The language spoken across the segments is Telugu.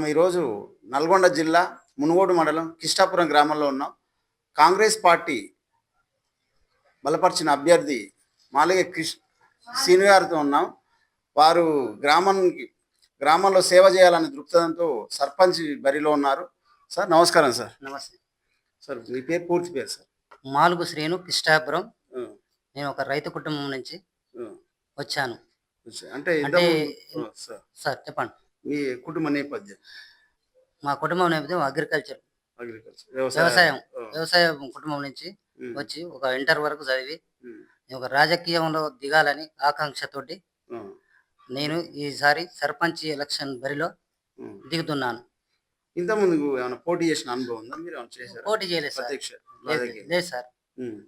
మనం ఈరోజు నల్గొండ జిల్లా మునుగోడు మండలం కిష్టాపురం గ్రామంలో ఉన్నాం. కాంగ్రెస్ పార్టీ బలపరిచిన అభ్యర్థి మాలిగే శ్రీను గారితో ఉన్నాం. వారు గ్రామంలో సేవ చేయాలనే దృక్పథంతో సర్పంచ్ బరిలో ఉన్నారు. సార్ నమస్కారం సార్. నమస్తే సార్, మీ పేరు, పూర్తి పేరు సార్? మాలుగు శ్రీను, కిష్టాపురం. నేను ఒక రైతు కుటుంబం నుంచి వచ్చాను. అంటే సార్ చెప్పండి. మీ కుటుంబ నేపథ్యం? మా కుటుంబం నేపథ్యం అగ్రికల్చర్, వ్యవసాయ కుటుంబం నుంచి వచ్చి ఒక ఇంటర్ వరకు చదివి ఒక రాజకీయంలో దిగాలని ఆకాంక్షతోటి నేను ఈసారి సర్పంచ్ ఎలక్షన్ బరిలో దిగుతున్నాను. ఇంతకుముందు ఏమైనా పోటీ చేసిన అనుభవం ఉందా? మీరు పోటీ చేయలేదు సార్. లేదు సార్.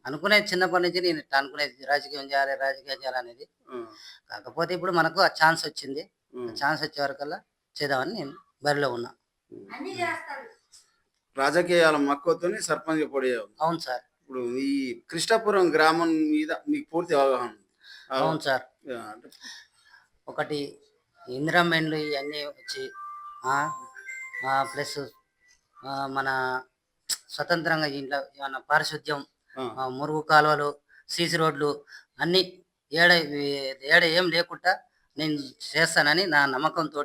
అనుకునేది చిన్నప్పటి నుంచి నేను అనుకునేది రాజకీయం చేయాలనేది. కాకపోతే ఇప్పుడు మనకు ఆ ఛాన్స్ వచ్చింది. ఛాన్స్ వచ్చే వరకల్లా చేద్దామని నేను బరిలో ఉన్నా. రాజకీయాల మక్కువతో సర్పంచ్ పోటీ. అవును సార్. ఇప్పుడు ఈ కృష్ణాపురం గ్రామం మీద మీకు పూర్తి అవగాహన? అవును సార్. ఒకటి ఇందిరామెండ్లు ఇవన్నీ వచ్చి ప్లస్ మన స్వతంత్రంగా ఇంట్లో ఏమన్నా పారిశుద్ధ్యం, మురుగు కాలువలు, సీసీ రోడ్లు అన్నీ ఏడ ఏం లేకుండా నేను చేస్తానని నా నమ్మకంతో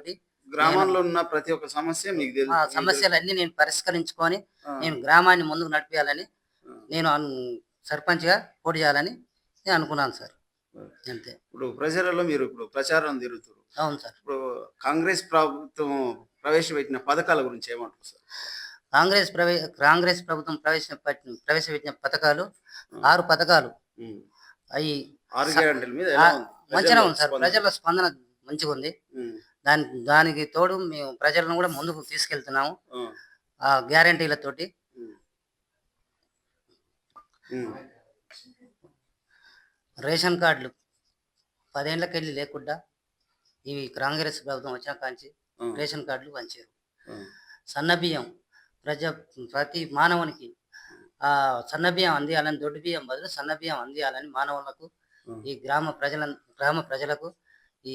గ్రామంలో ఉన్న ప్రతి ఒక్క సమస్య మీకు తెలుసు. సమస్యలన్నీ నేను పరిష్కరించుకొని నేను గ్రామాన్ని ముందుకు నడిపించాలని నేను సర్పంచ్గా పోటీ చేయాలని నేను అనుకున్నాను సార్. అంతే. ఇప్పుడు ప్రజలలో మీరు ఇప్పుడు ప్రచారం తిరుగుతారు. అవును సార్. ఇప్పుడు కాంగ్రెస్ ప్రభుత్వం ప్రవేశపెట్టిన పథకాల గురించి ఏమంటారు సార్? కాంగ్రెస్ ప్రభుత్వం ప్రవేశపెట్టిన పథకాలు 6 పథకాలు. అవి 6 గ్యారెంటీల మీద మంచిగా ఉంది సార్. ప్రజల స్పందన మంచిగా ఉంది. దానికి తోడు మేము ప్రజలను కూడా ముందుకు తీసుకెళ్తున్నాము ఆ గ్యారెంటీలతోటి. రేషన్ కార్డులు 10 ఏళ్ళకెళ్ళి లేకుండా ఇవి కాంగ్రెస్ ప్రభుత్వం వచ్చిన కాంచి రేషన్ కార్డులు పంచారు. సన్నబియ్యం ప్రతి మానవునికి సన్నబియ్యం అందియాలని, దొడ్డు బియ్యం బదులు సన్నబియ్యం అందియాలని మానవులకు ఈ గ్రామ ప్రజలకు ఈ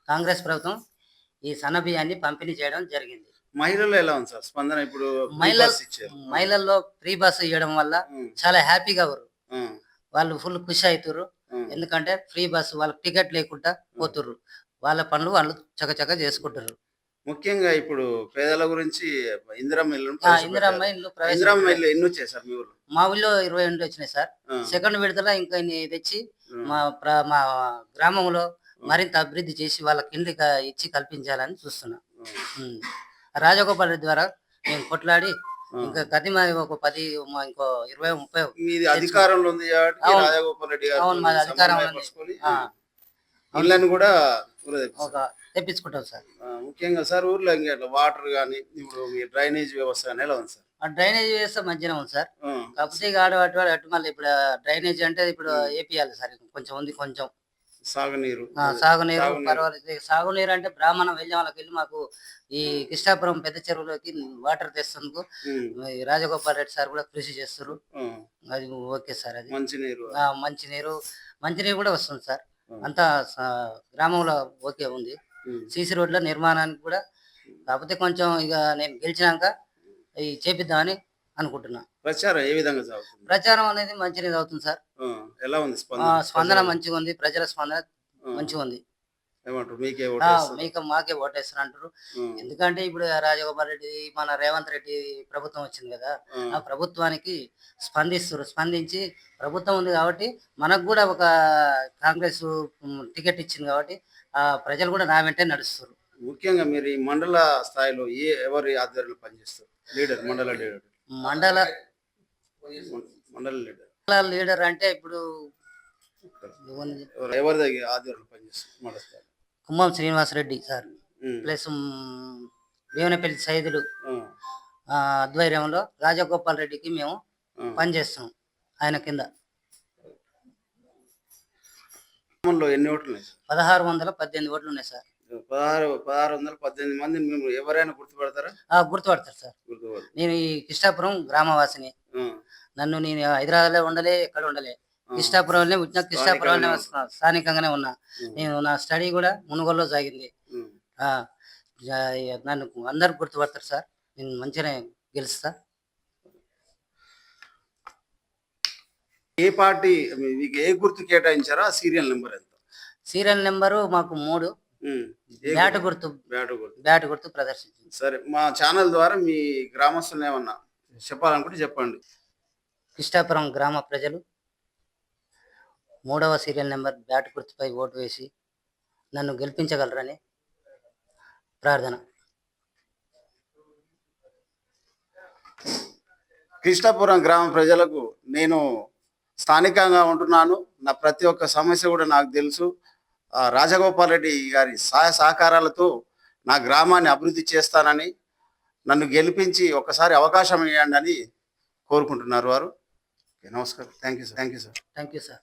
కాంగ్రెస్ ప్రభుత్వం ఈ సన్నబియ్యాన్ని పంపిణీ చేయడం జరిగింది. మహిళలు ఎలా ఉంది సార్ స్పందన? ఇప్పుడు మహిళల్లో ఫ్రీ బస్సు ఇవ్వడం వల్ల చాలా హ్యాపీగా వాళ్ళు ఫుల్ ఖుషి అవుతారు. ఎందుకంటే ఫ్రీ బస్సు, వాళ్ళకి టికెట్ లేకుండా పోతుర్రు. వాళ్ళ పనులు వాళ్ళు చకచక చేసుకుంటారు. ముఖ్యంగా ఇప్పుడు పేదల గురించి ఇందిరమ్మ ఇల్లు ఎన్ని వచ్చాయి సార్ మీ ఊళ్ళో? మా ఊళ్ళో 20 వచ్చినాయి సార్. సెకండ్ విడతల ఇంకా తెచ్చి మా గ్రామంలో మరింత అభివృద్ధి చేసి వాళ్ళకి ఇండ్లు ఇచ్చి కల్పించాలని చూస్తున్నా. రాజగోపాల్ రెడ్డి ద్వారా మేము కొట్లాడి ఇంకా కదిమ ఒక 10 ఇంకో 20-30 అధికారంలో ఉంది. రాజగోపాల్ రెడ్డి గారు అవును, మాది అధికారంలో ఇళ్ళని కూడా తెప్పించుకుంటాం సార్. ముఖ్యంగా సార్ ఊర్లో ఇంకా వాటర్ కానీ ఇప్పుడు డ్రైనేజ్ వ్యవస్థ కానీ ఎలా ఉంది సార్? డ్రైనేజ్ వ్యవస్థ మంచిగా ఉంది సార్. కాకపోతే అటు మళ్ళీ ఇప్పుడు డ్రైనేజ్ అంటే ఇప్పుడు ఏపీయాలి సార్. కొంచెం ఉంది, కొంచెం సాగునీరు పర్వాలేదు. సాగునీరు అంటే బ్రాహ్మణం వెళ్ళే వాళ్ళకి వెళ్ళి మాకు ఈ కృష్ణాపురం పెద్ద చెరువులోకి వాటర్ తెస్తుందుకు రాజగోపాల్ రెడ్డి సార్ కూడా కృషి చేస్తారు. అది ఓకే సార్. అది మంచినీరు కూడా వస్తుంది సార్. అంతా గ్రామంలో ఓకే ఉంది. సీసీ రోడ్ల నిర్మాణానికి కూడా. కాకపోతే కొంచెం ఇక నేను గెలిచినాక అవి చేపిద్దామని అనుకుంటున్నా. ప్రచారం ఏ విధంగా సాగుతుంది? ప్రచారం అనేది మంచిగా అవుతుంది సార్. ఎలా ఉంది స్పందన? మంచిగా ఉంది. ప్రజల స్పందన మంచిగా ఉంది. మాకే ఓటేస్తారు అంటారు. ఎందుకంటే ఇప్పుడు రాజగోపాల్ రెడ్డి, మన రేవంత్ రెడ్డి ప్రభుత్వం వచ్చింది కదా, ఆ ప్రభుత్వానికి స్పందించి ప్రభుత్వం ఉంది కాబట్టి మనకు కూడా ఒక కాంగ్రెస్ టికెట్ ఇచ్చింది కాబట్టి ఆ ప్రజలు కూడా నా వెంటే నడుస్తారు. ముఖ్యంగా మీరు ఈ మండల స్థాయిలో ఎవరి ఆధ్వర్యంలో పనిచేస్తారు? మండల లీడర్ అంటే ఇప్పుడు ఎవరి దగ్గర ఆధ్వర్యంలో పనిచేస్తారు? మండల స్థాయి కుమ్మం శ్రీనివాసరెడ్డి సార్ ప్లస్ వేవనపల్లి సైదులు ఆధ్వర్యంలో రాజగోపాల్ రెడ్డికి మేము పనిచేస్తాం. ఆయన కింద ఎన్ని ఓట్లు ఉన్నాయి? 1618 ఓట్లు ఉన్నాయి సార్. 1618 మంది ఎవరైనా గుర్తుపడతారా? గుర్తుపడతారు సార్. నేను ఈ కృష్ణాపురం గ్రామవాసిని. నేను హైదరాబాద్లో ఉండలే, ఎక్కడ ఉండలే, కృష్ణాపురంలో పుట్టిన, కృష్ణాపురంలో స్థానికంగానే ఉన్నా. నేను నా స్టడీ కూడా మునుగోలులో సాగింది. ఆ, నన్ను అందరు గుర్తుపడతారు సార్. నేను మంచిగానే గెలుస్తా. ఏ పార్టీ మీకు ఏ గుర్తు కేటాయించారో ఆ సీరియల్ నెంబర్ ఎంత? సీరియల్ నెంబరు మాకు 3 ఉమ్, ఏ బ్యాట్ గుర్తు బ్యాట్ గుర్తు. బ్యాట్ గుర్తు ప్రదర్శించింది. సరే, మా ఛానల్ ద్వారా మీ గ్రామస్తులు ఏమన్నా చెప్పాలనుకుంటే చెప్పండి. కృష్ణాపురం గ్రామ ప్రజలు 3వ సీరియల్ నెంబర్ బ్యాట్ గుర్తుపై ఓటు వేసి నన్ను గెలిపించగలరని ప్రార్థన. కృష్ణాపురం గ్రామ ప్రజలకు నేను స్థానికంగా ఉంటున్నాను. నా ప్రతి ఒక్క సమస్య కూడా నాకు తెలుసు. రాజగోపాల్ రెడ్డి గారి సహాయ సహకారాలతో నా గ్రామాన్ని అభివృద్ధి చేస్తానని, నన్ను గెలిపించి ఒకసారి అవకాశం ఇవ్వండి అని కోరుకుంటున్నారు వారు. నమస్కారం. Thank you sir. Thank you sir.